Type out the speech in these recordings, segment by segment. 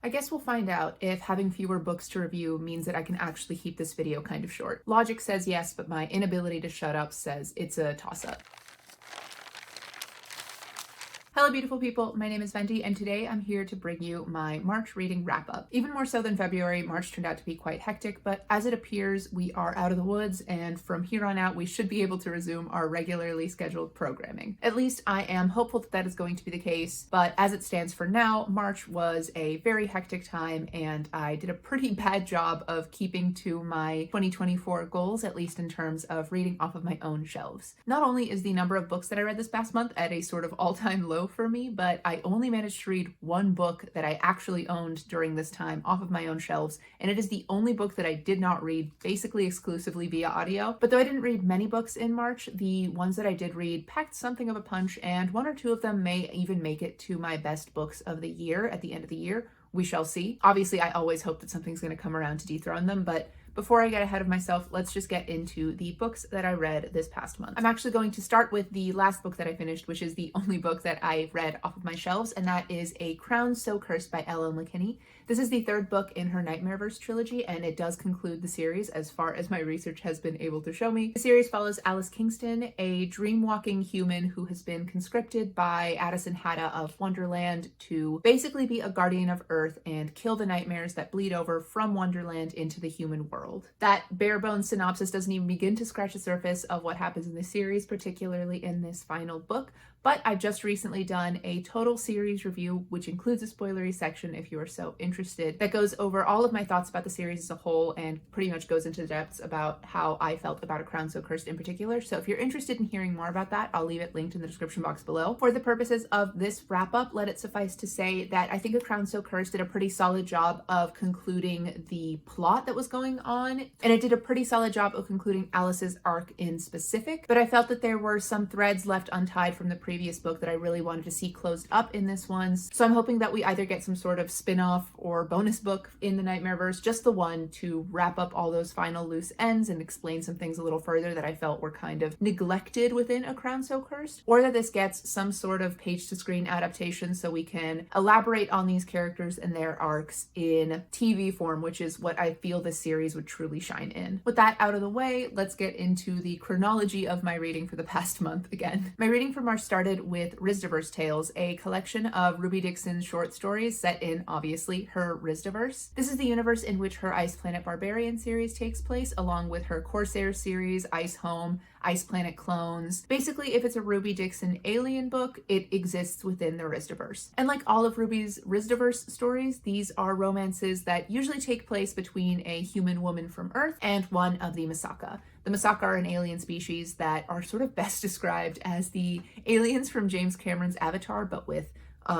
I guess we'll find out if having fewer books to review means that I can actually keep this video kind of short. Logic says yes, but my inability to shut up says it's a toss-up. Hello beautiful people, my name is Venti and today I'm here to bring you my March reading wrap-up. Even more so than February, March turned out to be quite hectic, but as it appears we are out of the woods and from here on out we should be able to resume our regularly scheduled programming. At least I am hopeful that that is going to be the case, but as it stands for now, March was a very hectic time and I did a pretty bad job of keeping to my 2024 goals, at least in terms of reading off of my own shelves. Not only is the number of books that I read this past month at a sort of all-time low for me, but I only managed to read one book that I actually owned during this time off of my own shelves, and it is the only book that I did not read basically exclusively via audio. But though I didn't read many books in March, the ones that I did read packed something of a punch, and one or two of them may even make it to my best books of the year at the end of the year. We shall see. Obviously, I always hope that something's going to come around to dethrone them, but before I get ahead of myself, let's just get into the books that I read this past month. I'm actually going to start with the last book that I finished, which is the only book that I read off of my shelves, and that is A Crown So Cursed by Ellen McKinney. This is the third book in her Nightmareverse trilogy, and it does conclude the series as far as my research has been able to show me. The series follows Alice Kingston, a dream-walking human who has been conscripted by Addison Hatta of Wonderland to basically be a guardian of Earth and kill the nightmares that bleed over from Wonderland into the human world. That bare-bones synopsis doesn't even begin to scratch the surface of what happens in the series, particularly in this final book, but I've just recently done a total series review, which includes a spoilery section if you are so interested, that goes over all of my thoughts about the series as a whole and pretty much goes into the depths about how I felt about A Crown So Cursed in particular. So if you're interested in hearing more about that, I'll leave it linked in the description box below. For the purposes of this wrap-up, let it suffice to say that I think A Crown So Cursed did a pretty solid job of concluding the plot that was going on, and it did a pretty solid job of concluding Alice's arc in specific, but I felt that there were some threads left untied from the previous book that I really wanted to see closed up in this one. So I'm hoping that we either get some sort of spin-off or bonus book in the Nightmareverse, just the one, to wrap up all those final loose ends and explain some things a little further that I felt were kind of neglected within A Crown So Cursed, or that this gets some sort of page-to-screen adaptation so we can elaborate on these characters and their arcs in TV form, which is what I feel this series would truly shine in. With that out of the way, let's get into the chronology of my reading for the past month again. My reading for March started with Rizdaverse Tales, a collection of Ruby Dixon's short stories set in, obviously, her Rizdaverse. This is the universe in which her Ice Planet Barbarian series takes place, along with her Corsair series, Ice Home, Ice Planet Clones. Basically, if it's a Ruby Dixon alien book, it exists within the Rizdaverse. And like all of Ruby's Rizdaverse stories, these are romances that usually take place between a human woman from Earth and one of the Masaka. The Masaka are an alien species that are sort of best described as the aliens from James Cameron's Avatar, but with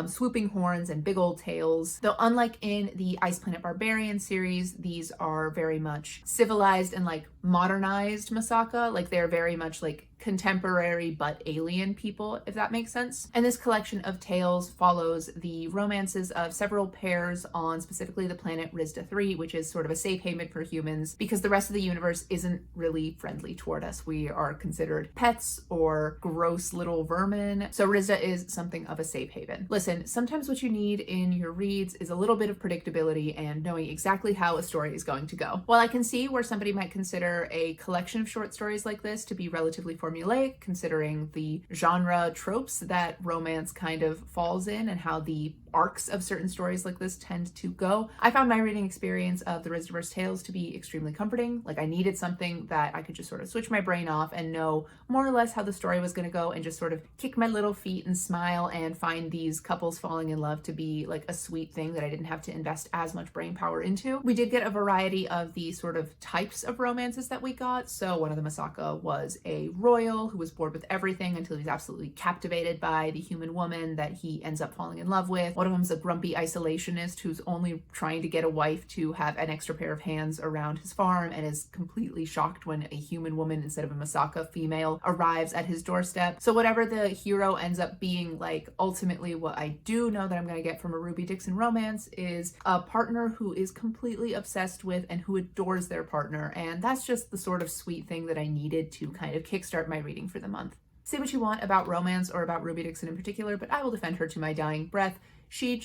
swooping horns and big old tails. Though unlike in the Ice Planet Barbarian series, these are very much civilized and like modernized Masaka. Like they're very much like contemporary but alien people, if that makes sense. And this collection of tales follows the romances of several pairs on specifically the planet Rizda 3, which is sort of a safe haven for humans because the rest of the universe isn't really friendly toward us. We are considered pets or gross little vermin. So Rizda is something of a safe haven. Listen, sometimes what you need in your reads is a little bit of predictability and knowing exactly how a story is going to go. While I can see where somebody might consider a collection of short stories like this to be relatively formulaic, considering the genre tropes that romance kind of falls in and how the arcs of certain stories like this tend to go, I found my reading experience of the Rizdaverse Tales to be extremely comforting. Like I needed something that I could just sort of switch my brain off and know more or less how the story was going to go and just sort of kick my little feet and smile and find these couples falling in love to be like a sweet thing that I didn't have to invest as much brain power into. We did get a variety of the sort of types of romances that we got. So one of the Masaka was a royal who was bored with everything until he's absolutely captivated by the human woman that he ends up falling in love with. One of them's a grumpy isolationist who's only trying to get a wife to have an extra pair of hands around his farm and is completely shocked when a human woman instead of a Masaka female arrives at his doorstep. So whatever the hero ends up being like, ultimately what I do know that I'm going to get from a Ruby Dixon romance is a partner who is completely obsessed with and who adores their partner. And that's just the sort of sweet thing that I needed to kind of kickstart my reading for the month. Say what you want about romance or about Ruby Dixon in particular, but I will defend her to my dying breath. She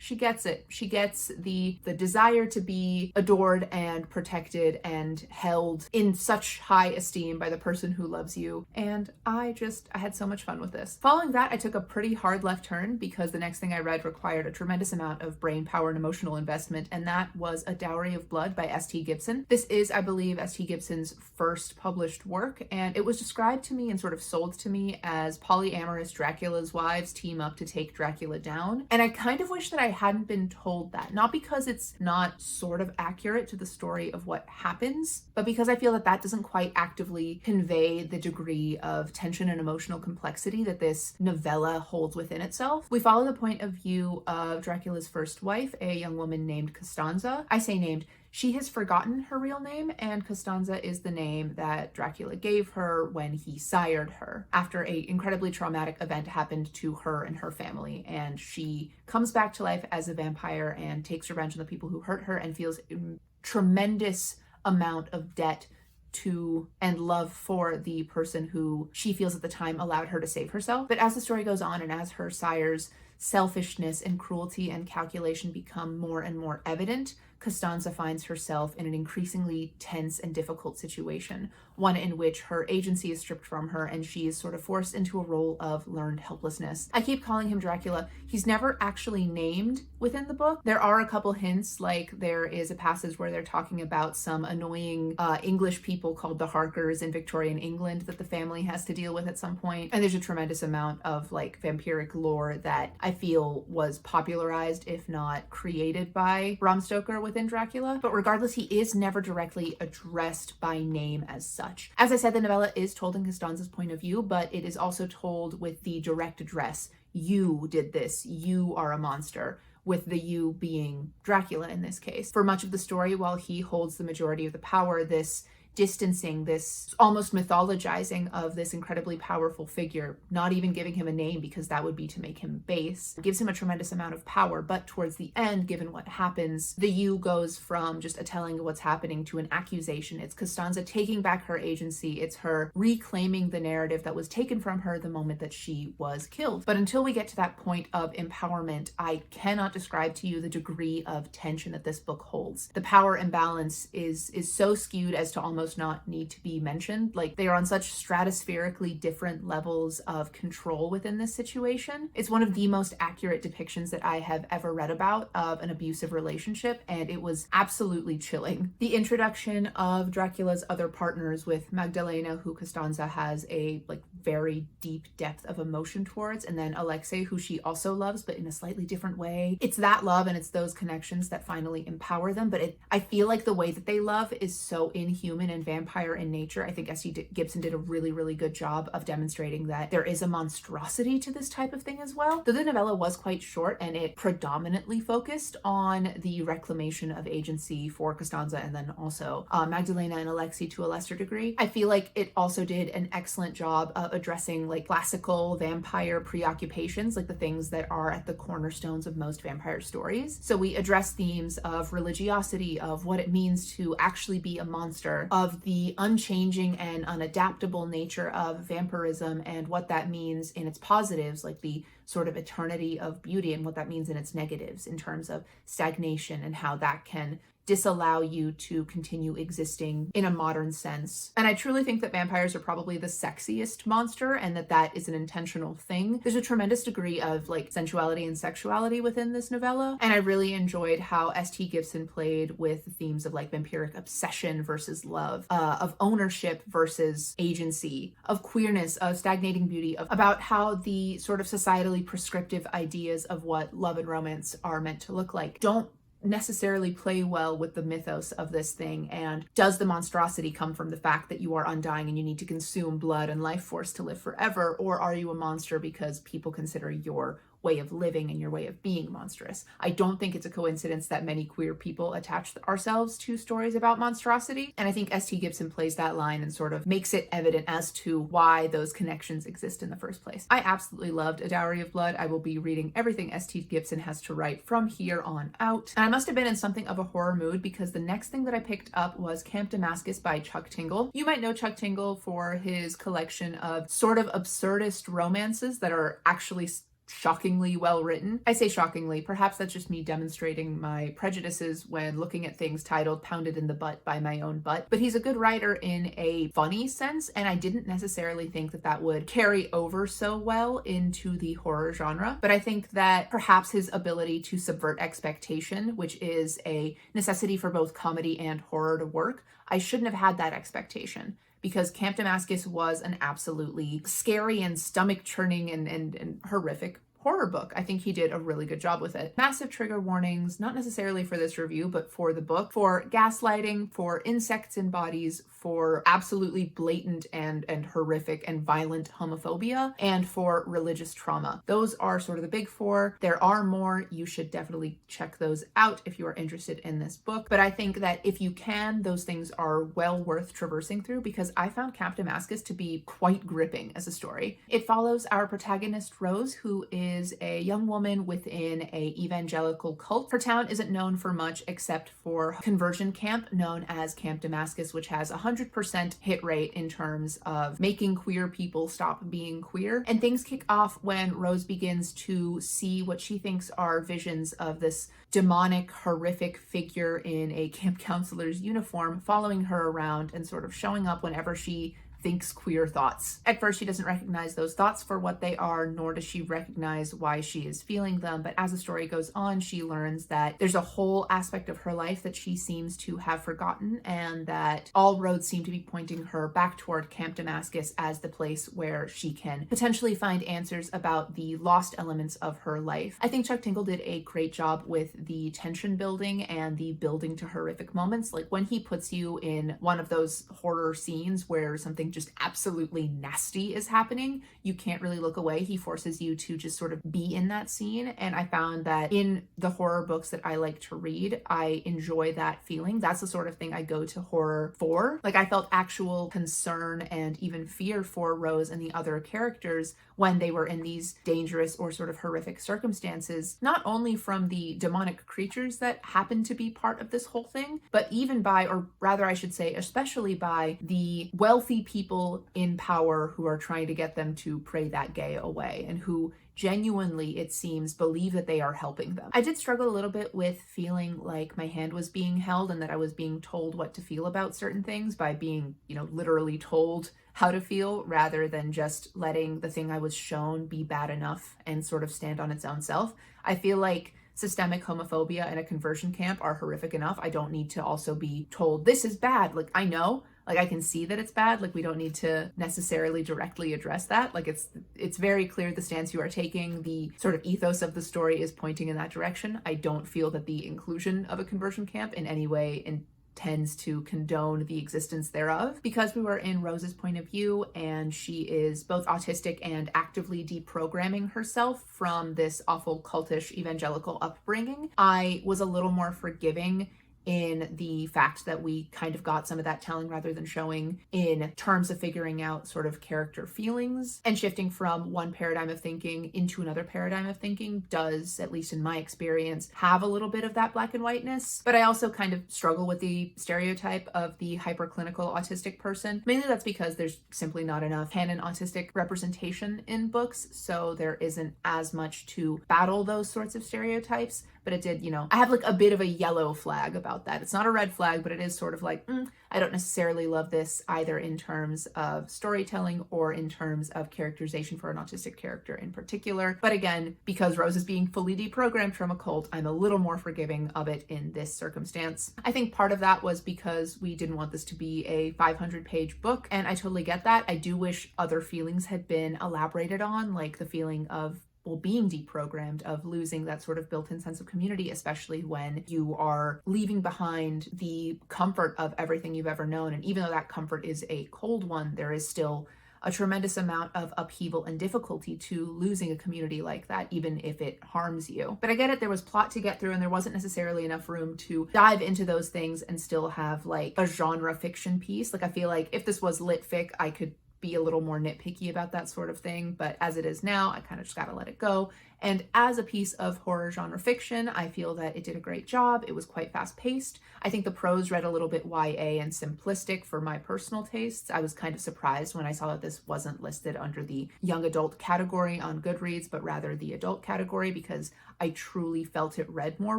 She gets it. She gets the desire to be adored and protected and held in such high esteem by the person who loves you. And I had so much fun with this. Following that, I took a pretty hard left turn because the next thing I read required a tremendous amount of brain power and emotional investment, and that was A Dowry of Blood by S.T. Gibson. This is, I believe, S.T. Gibson's first published work, and it was described to me and sort of sold to me as polyamorous Dracula's wives team up to take Dracula down. And I kind of wish that I hadn't been told that, not because it's not sort of accurate to the story of what happens, but because I feel that that doesn't quite actively convey the degree of tension and emotional complexity that this novella holds within itself. We follow the point of view of Dracula's first wife, a young woman named Costanza. I say named. She has forgotten her real name, and Costanza is the name that Dracula gave her when he sired her after an incredibly traumatic event happened to her and her family. And she comes back to life as a vampire and takes revenge on the people who hurt her and feels a tremendous amount of debt to and love for the person who she feels at the time allowed her to save herself. But as the story goes on and as her sire's selfishness and cruelty and calculation become more and more evident, Costanza finds herself in an increasingly tense and difficult situation, one in which her agency is stripped from her and she is sort of forced into a role of learned helplessness. I keep calling him Dracula. He's never actually named within the book. There are a couple hints, like there is a passage where they're talking about some annoying English people called the Harkers in Victorian England that the family has to deal with at some point. And there's a tremendous amount of like vampiric lore that I feel was popularized, if not created, by Bram Stoker within Dracula. But regardless, he is never directly addressed by name as such. As I said, the novella is told in Costanza's point of view, but it is also told with the direct address. You did this. You are a monster, with the you being Dracula in this case. For much of the story, while he holds the majority of the power, this distancing, this almost mythologizing of this incredibly powerful figure, not even giving him a name because that would be to make him base, gives him a tremendous amount of power. But towards the end, given what happens, the you goes from just a telling of what's happening to an accusation. It's Costanza taking back her agency. It's her reclaiming the narrative that was taken from her the moment that she was killed. But until we get to that point of empowerment, I cannot describe to you the degree of tension that this book holds. The power imbalance is so skewed as to almost not need to be mentioned. Like, they are on such stratospherically different levels of control within this situation. It's one of the most accurate depictions that I have ever read about of an abusive relationship, and it was absolutely chilling. The introduction of Dracula's other partners with Magdalena, who Costanza has a very deep depth of emotion towards, and then Alexei, who she also loves but in a slightly different way. It's that love and it's those connections that finally empower them, but I feel like the way that they love is so inhuman and vampire in nature. I think S.T. Gibson did a really, really good job of demonstrating that there is a monstrosity to this type of thing as well. Though the novella was quite short and it predominantly focused on the reclamation of agency for Costanza and then also Magdalena and Alexei to a lesser degree, I feel like it also did an excellent job of addressing classical vampire preoccupations, the things that are at the cornerstones of most vampire stories. So we address themes of religiosity, of what it means to actually be a monster, of the unchanging and unadaptable nature of vampirism and what that means in its positives, like the sort of eternity of beauty, and what that means in its negatives in terms of stagnation and how that can disallow you to continue existing in a modern sense. And I truly think that vampires are probably the sexiest monster, and that is an intentional thing. There's a tremendous degree of sensuality and sexuality within this novella, and I really enjoyed how S.T. Gibson played with the themes of vampiric obsession versus love, of ownership versus agency, of queerness, of stagnating beauty, about how the sort of societally prescriptive ideas of what love and romance are meant to look like don't necessarily play well with the mythos of this thing. And does the monstrosity come from the fact that you are undying and you need to consume blood and life force to live forever, or are you a monster because people consider your way of living and your way of being monstrous? I don't think it's a coincidence that many queer people attach ourselves to stories about monstrosity, and I think S.T. Gibson plays that line and sort of makes it evident as to why those connections exist in the first place. I absolutely loved A Dowry of Blood. I will be reading everything S.T. Gibson has to write from here on out, and I must have been in something of a horror mood because the next thing that I picked up was Camp Damascus by Chuck Tingle. You might know Chuck Tingle for his collection of sort of absurdist romances that are actually shockingly well written. I say shockingly, perhaps that's just me demonstrating my prejudices when looking at things titled Pounded in the Butt by My Own Butt. But he's a good writer in a funny sense, and I didn't necessarily think that that would carry over so well into the horror genre. But I think that perhaps his ability to subvert expectation, which is a necessity for both comedy and horror to work, I shouldn't have had that expectation, because Camp Damascus was an absolutely scary and stomach-churning and horrific horror book. I think he did a really good job with it. Massive trigger warnings, not necessarily for this review, but for the book, for gaslighting, for insects in bodies, for absolutely blatant and horrific and violent homophobia, and for religious trauma. Those are sort of the big four. There are more. You should definitely check those out if you are interested in this book. But I think that if you can, those things are well worth traversing through, because I found Camp Damascus to be quite gripping as a story. It follows our protagonist, Rose, who is a young woman within a evangelical cult. Her town isn't known for much except for a conversion camp known as Camp Damascus, which has 100% hit rate in terms of making queer people stop being queer. And things kick off when Rose begins to see what she thinks are visions of this demonic, horrific figure in a camp counselor's uniform following her around and sort of showing up whenever she thinks queer thoughts. At first, she doesn't recognize those thoughts for what they are, nor does she recognize why she is feeling them. But as the story goes on, she learns that there's a whole aspect of her life that she seems to have forgotten, and that all roads seem to be pointing her back toward Camp Damascus as the place where she can potentially find answers about the lost elements of her life. I think Chuck Tingle did a great job with the tension building and the building to horrific moments. Like when he puts you in one of those horror scenes where something just absolutely nasty is happening, you can't really look away. He forces you to just sort of be in that scene. And I found that in the horror books that I like to read, I enjoy that feeling. That's the sort of thing I go to horror for. Like, I felt actual concern and even fear for Rose and the other characters when they were in these dangerous or sort of horrific circumstances, not only from the demonic creatures that happen to be part of this whole thing, but even by, or rather I should say, especially by the wealthy people in power who are trying to get them to pray that gay away, and who genuinely, it seems, believe that they are helping them. I did struggle a little bit with feeling like my hand was being held and that I was being told what to feel about certain things by being, literally told how to feel, rather than just letting the thing I was shown be bad enough and sort of stand on its own self. I feel like systemic homophobia in a conversion camp are horrific enough. I don't need to also be told this is bad. Like, I know, like, I can see that it's bad. Like, we don't need to necessarily directly address that. Like, it's very clear the stance you are taking. The sort of ethos of the story is pointing in that direction. I don't feel that the inclusion of a conversion camp in any way intends to condone the existence thereof. Because we were in Rose's point of view, and she is both autistic and actively deprogramming herself from this awful cultish evangelical upbringing, I was a little more forgiving in the fact that we kind of got some of that telling rather than showing, in terms of figuring out sort of character feelings. And shifting from one paradigm of thinking into another paradigm of thinking does, at least in my experience, have a little bit of that black and whiteness. But I also kind of struggle with the stereotype of the hyperclinical autistic person. Mainly that's because there's simply not enough canon autistic representation in books, so there isn't as much to battle those sorts of stereotypes. But it did, I have like a bit of a yellow flag about that. It's not a red flag, but it is sort of like, I don't necessarily love this either in terms of storytelling or in terms of characterization for an autistic character in particular. But again, because Rose is being fully deprogrammed from a cult, I'm a little more forgiving of it in this circumstance. I think part of that was because we didn't want this to be a 500-page book, and I totally get that. I do wish other feelings had been elaborated on, like the feeling of being deprogrammed, of losing that sort of built-in sense of community, especially when you are leaving behind the comfort of everything you've ever known. And even though that comfort is a cold one, there is still a tremendous amount of upheaval and difficulty to losing a community like that, even if it harms you. But I get it, there was plot to get through, and there wasn't necessarily enough room to dive into those things and still have like a genre fiction piece. Like, I feel like if this was lit fic, I could be a little more nitpicky about that sort of thing, but as it is now, I kind of just gotta let it go. And as a piece of horror genre fiction, I feel that it did a great job. It was quite fast paced. I think the prose read a little bit YA and simplistic for my personal tastes. I was kind of surprised when I saw that this wasn't listed under the young adult category on Goodreads, but rather the adult category, because I truly felt it read more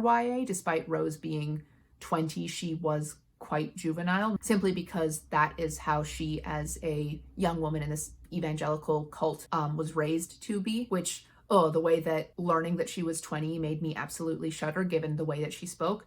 YA. Despite Rose being 20, she was quite juvenile, simply because that is how she, as a young woman in this evangelical cult, was raised to be, which, oh, the way that learning that she was 20 made me absolutely shudder given the way that she spoke.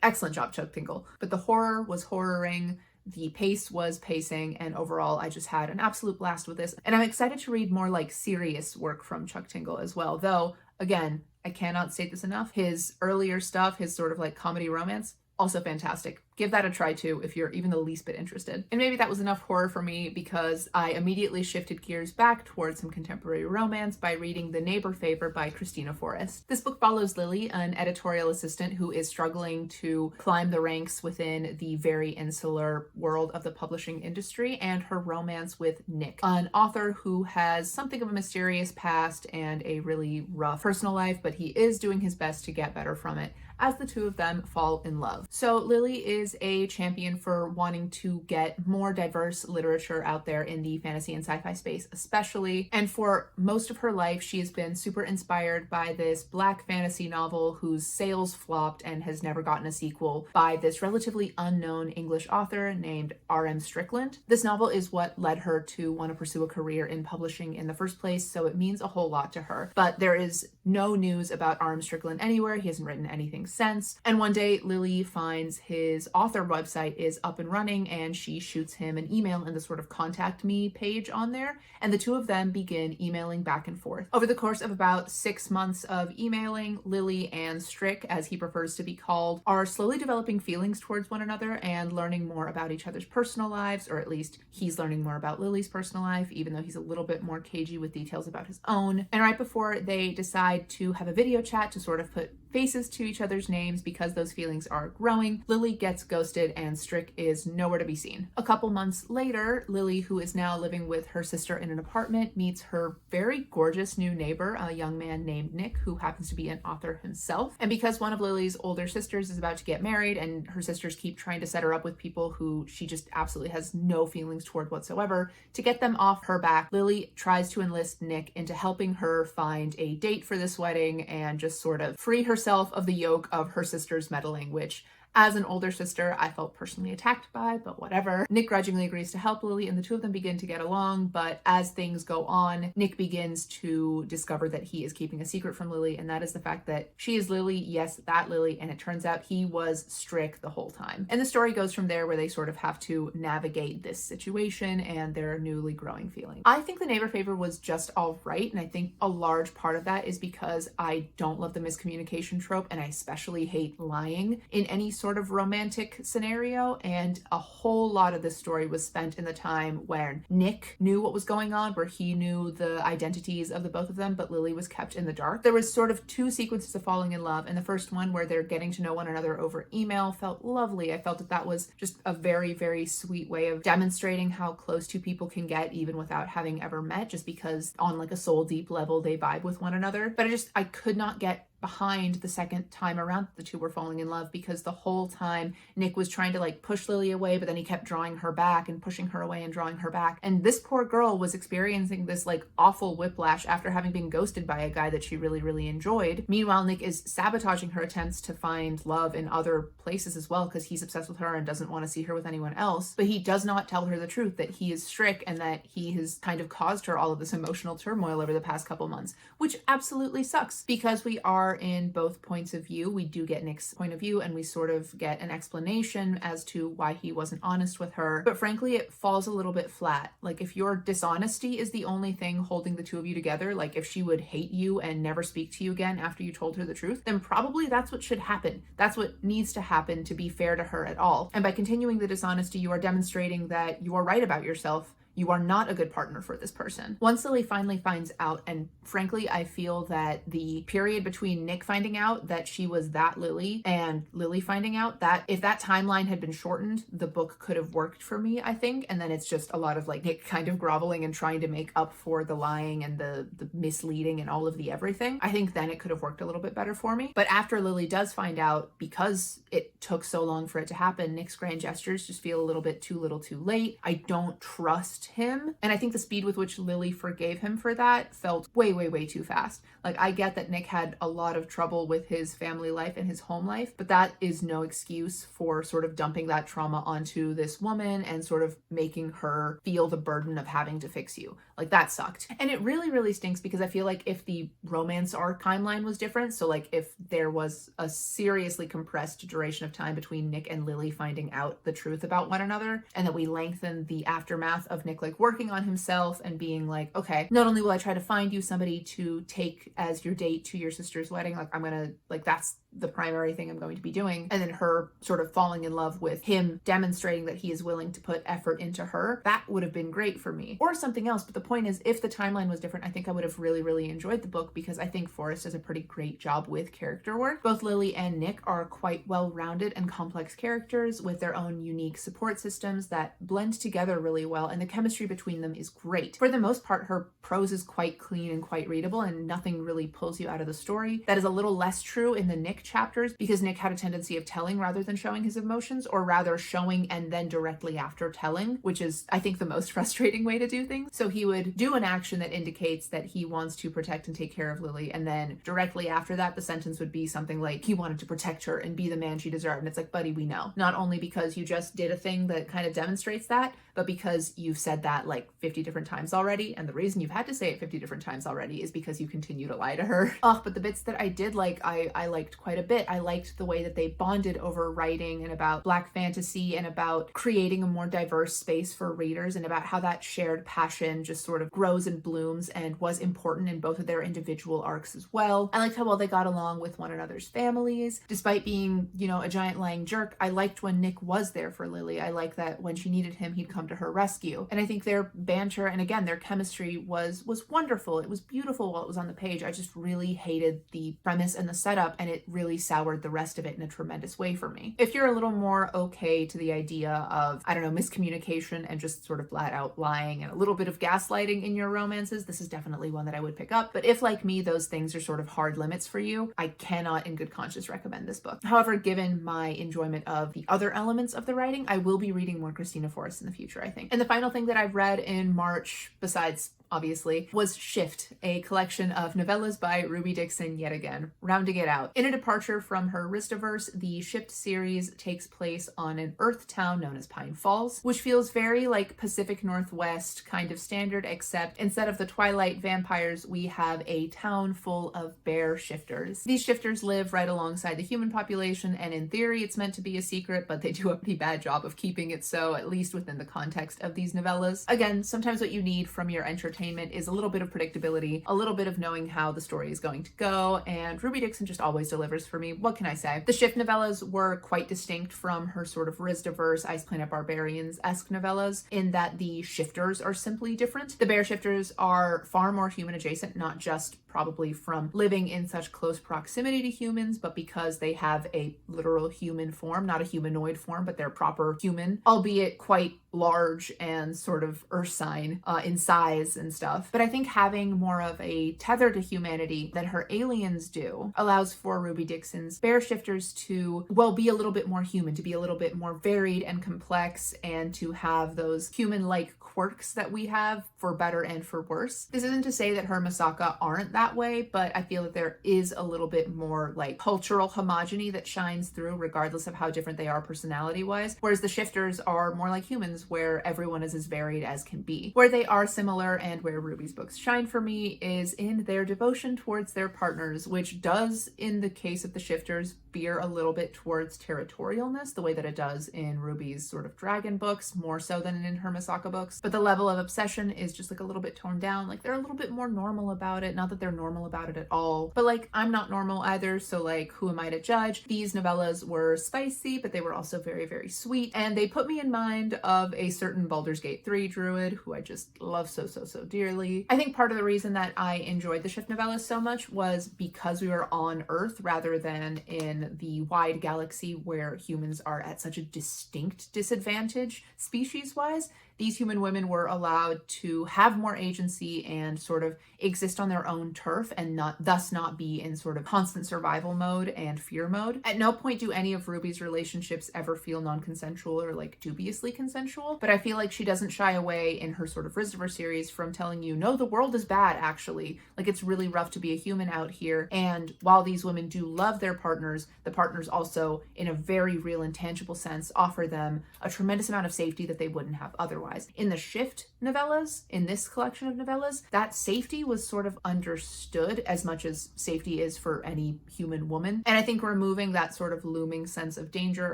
Excellent job, Chuck Tingle. But the horror was horroring, the pace was pacing, and overall I just had an absolute blast with this. And I'm excited to read more like serious work from Chuck Tingle as well, though, again, I cannot state this enough. His earlier stuff, his sort of like comedy romance, also fantastic. Give that a try too if you're even the least bit interested. And maybe that was enough horror for me, because I immediately shifted gears back towards some contemporary romance by reading The Neighbor Favor by Christina Forrest. This book follows Lily, an editorial assistant who is struggling to climb the ranks within the very insular world of the publishing industry, and her romance with Nick, an author who has something of a mysterious past and a really rough personal life, but he is doing his best to get better from it as the two of them fall in love. So Lily is a champion for wanting to get more diverse literature out there in the fantasy and sci-fi space especially, and for most of her life she has been super inspired by this black fantasy novel whose sales flopped and has never gotten a sequel, by this relatively unknown English author named R.M. Strickland. This novel is what led her to want to pursue a career in publishing in the first place, so it means a whole lot to her. But there is no news about R.M. Strickland anywhere. He hasn't written anything since. And one day Lily finds his author website is up and running, and she shoots him an email in the sort of contact me page on there, and the two of them begin emailing back and forth. Over the course of about 6 months of emailing, Lily and Strick, as he prefers to be called, are slowly developing feelings towards one another and learning more about each other's personal lives, or at least he's learning more about Lily's personal life, even though he's a little bit more cagey with details about his own. And right before they decide to have a video chat to sort of put faces to each other's names because those feelings are growing, Lily gets ghosted and Strick is nowhere to be seen. A couple months later, Lily, who is now living with her sister in an apartment, meets her very gorgeous new neighbor, a young man named Nick, who happens to be an author himself. And because one of Lily's older sisters is about to get married and her sisters keep trying to set her up with people who she just absolutely has no feelings toward whatsoever, to get them off her back, Lily tries to enlist Nick into helping her find a date for this wedding and just sort of free herself of the yoke of her sister's meddling, which, as an older sister, I felt personally attacked by, but whatever. Nick grudgingly agrees to help Lily, and the two of them begin to get along, but as things go on, Nick begins to discover that he is keeping a secret from Lily, and that is the fact that she is Lily, yes, that Lily, and it turns out he was Strick the whole time. And the story goes from there, where they sort of have to navigate this situation and their newly growing feelings. I think The Neighbor Favor was just all right, and I think a large part of that is because I don't love the miscommunication trope, and I especially hate lying in any sort of romantic scenario, and a whole lot of this story was spent in the time where Nick knew what was going on, where he knew the identities of the both of them, but Lily was kept in the dark. There was sort of 2 sequences of falling in love, and the first one, where they're getting to know one another over email, felt lovely. I felt that that was just a very, very sweet way of demonstrating how close 2 people can get even without having ever met, just because on like a soul deep level they vibe with one another. But I could not get behind the second time around the two were falling in love, because the whole time Nick was trying to like push Lily away, but then he kept drawing her back and pushing her away and drawing her back, and this poor girl was experiencing this like awful whiplash after having been ghosted by a guy that she really, really enjoyed. Meanwhile, Nick is sabotaging her attempts to find love in other places as well, because he's obsessed with her and doesn't want to see her with anyone else. But he does not tell her the truth, that he is Strick and that he has kind of caused her all of this emotional turmoil over the past couple months, which absolutely sucks, because we are in both points of view. We do get Nick's point of view, and we sort of get an explanation as to why he wasn't honest with her. But frankly, it falls a little bit flat. Like, if your dishonesty is the only thing holding the two of you together, like if she would hate you and never speak to you again after you told her the truth, then probably that's what should happen. That's what needs to happen to be fair to her at all. And by continuing the dishonesty, you are demonstrating that you are right about yourself. you are not a good partner for this person. Once Lily finally finds out, and frankly, I feel that the period between Nick finding out that she was that Lily and Lily finding out, that if that timeline had been shortened, the book could have worked for me, I think. And then it's just a lot of like Nick kind of groveling and trying to make up for the lying and the misleading and all of the everything. I think then it could have worked a little bit better for me. But after Lily does find out, because it took so long for it to happen, Nick's grand gestures just feel a little bit too little too late. I don't trust him. And I think the speed with which Lily forgave him for that felt way, way, way too fast. Like, I get that Nick had a lot of trouble with his family life and his home life, but that is no excuse for sort of dumping that trauma onto this woman and sort of making her feel the burden of having to fix you. Like, that sucked. And it really, really stinks because I feel like if the romance arc timeline was different, so like if there was a seriously compressed duration of time between Nick and Lily finding out the truth about one another, and that we lengthen the aftermath of Nick like working on himself and being like, okay, not only will I try to find you somebody to take as your date to your sister's wedding, like I'm gonna, like that's the primary thing I'm going to be doing, and then her sort of falling in love with him, demonstrating that he is willing to put effort into her, that would have been great for me. Or something else. But the point is, if the timeline was different, I think I would have really, really enjoyed the book, because I think Forrest does a pretty great job with character work. Both Lily and Nick are quite well-rounded and complex characters with their own unique support systems that blend together really well, and the chemistry between them is great. For the most part, her prose is quite clean and quite readable, and nothing really pulls you out of the story. That is a little less true in the Nick chapters, because Nick had a tendency of telling rather than showing his emotions, or rather showing and then directly after telling, which is, I think, the most frustrating way to do things. So he would do an action that indicates that he wants to protect and take care of Lily, and then directly after that, the sentence would be something like, he wanted to protect her and be the man she deserved. And it's like, buddy, we know. Not only because you just did a thing that kind of demonstrates that, but because you've said that like 50 different times already, and the reason you've had to say it 50 different times already is because you continue to lie to her. Oh, but the bits that I did like, I liked quite a bit. I liked the way that they bonded over writing and about Black fantasy and about creating a more diverse space for readers, and about how that shared passion just sort of grows and blooms and was important in both of their individual arcs as well. I liked how well they got along with one another's families. Despite being, you know, a giant lying jerk, I liked when Nick was there for Lily. I liked that when she needed him, he'd come to her rescue. And I think their banter and again, their chemistry was wonderful. It was beautiful while it was on the page. I just really hated the premise and the setup, and it really soured the rest of it in a tremendous way for me. If you're a little more okay to the idea of, I don't know, miscommunication and just sort of flat out lying and a little bit of gaslighting in your romances, this is definitely one that I would pick up. But if, like me, those things are sort of hard limits for you, I cannot in good conscience recommend this book. However, given my enjoyment of the other elements of the writing, I will be reading more Christina Forrest in the future, I think. And the final thing that I've read in March, besides obviously, was Shift, a collection of novellas by Ruby Dixon yet again, rounding it out. In a departure from her Ristaverse, the Shift series takes place on an Earth town known as Pine Falls, which feels very like Pacific Northwest kind of standard, except instead of the Twilight vampires, we have a town full of bear shifters. These shifters live right alongside the human population, and in theory it's meant to be a secret, but they do a pretty bad job of keeping it so, at least within the context of these novellas. Again, sometimes what you need from your entertainment is a little bit of predictability, a little bit of knowing how the story is going to go, and Ruby Dixon just always delivers for me. What can I say? The Shift novellas were quite distinct from her sort of Ristaverse, Ice Planet Barbarians-esque novellas in that the shifters are simply different. The bear shifters are far more human adjacent, not just probably from living in such close proximity to humans, but because they have a literal human form, not a humanoid form, but they're proper human, albeit quite large and sort of ursine in size and stuff. But I think having more of a tether to humanity than her aliens do allows for Ruby Dixon's bear shifters to, well, be a little bit more human, to be a little bit more varied and complex, and to have those human-like quirks that we have, for better and for worse. This isn't to say that her Masaka aren't that way, but I feel that there is a little bit more like cultural homogeny that shines through regardless of how different they are personality-wise, whereas the shifters are more like humans where everyone is as varied as can be. Where they are similar and where Ruby's books shine for me is in their devotion towards their partners, which does, in the case of the shifters, veer a little bit towards territorialness, the way that it does in Ruby's sort of dragon books, more so than in her Masaka books. But the level of obsession is just like a little bit toned down. Like they're a little bit more normal about it. Not that they're they're normal about it at all. But like, I'm not normal either, so like, who am I to judge? These novellas were spicy, but they were also very, very sweet. And they put me in mind of a certain Baldur's Gate 3 druid who I just love so, so, so dearly. I think part of the reason that I enjoyed the Shift novellas so much was because we were on Earth rather than in the wide galaxy where humans are at such a distinct disadvantage species-wise. These human women were allowed to have more agency and sort of exist on their own turf and thus not be in sort of constant survival mode and fear mode. At no point do any of Ruby's relationships ever feel non-consensual or like dubiously consensual, but I feel like she doesn't shy away in her sort of Rizdver series from telling you, no, the world is bad actually. Like, it's really rough to be a human out here. And while these women do love their partners, the partners also, in a very real and tangible sense, offer them a tremendous amount of safety that they wouldn't have otherwise. In the Shift novellas, in this collection of novellas, that safety was sort of understood as much as safety is for any human woman. And I think removing that sort of looming sense of danger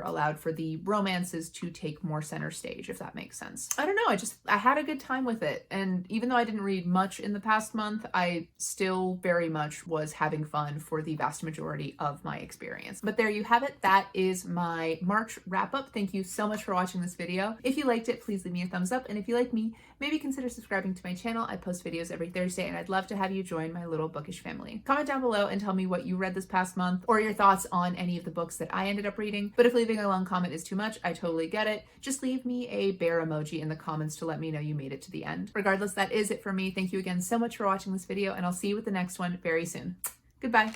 allowed for the romances to take more center stage, if that makes sense. I don't know, I had a good time with it. And even though I didn't read much in the past month, I still very much was having fun for the vast majority of my experience. But there you have it. That is my March wrap up. Thank you so much for watching this video. If you liked it, please leave me a thumbs up. And if you like me, maybe consider subscribing to my channel. I post videos every Thursday and I'd love to have you join my little bookish family. Comment down below and tell me what you read this past month or your thoughts on any of the books that I ended up reading. But if leaving a long comment is too much, I totally get it. Just leave me a bear emoji in the comments to let me know you made it to the end. Regardless, that is it for me. Thank you again so much for watching this video and I'll see you with the next one very soon. Goodbye.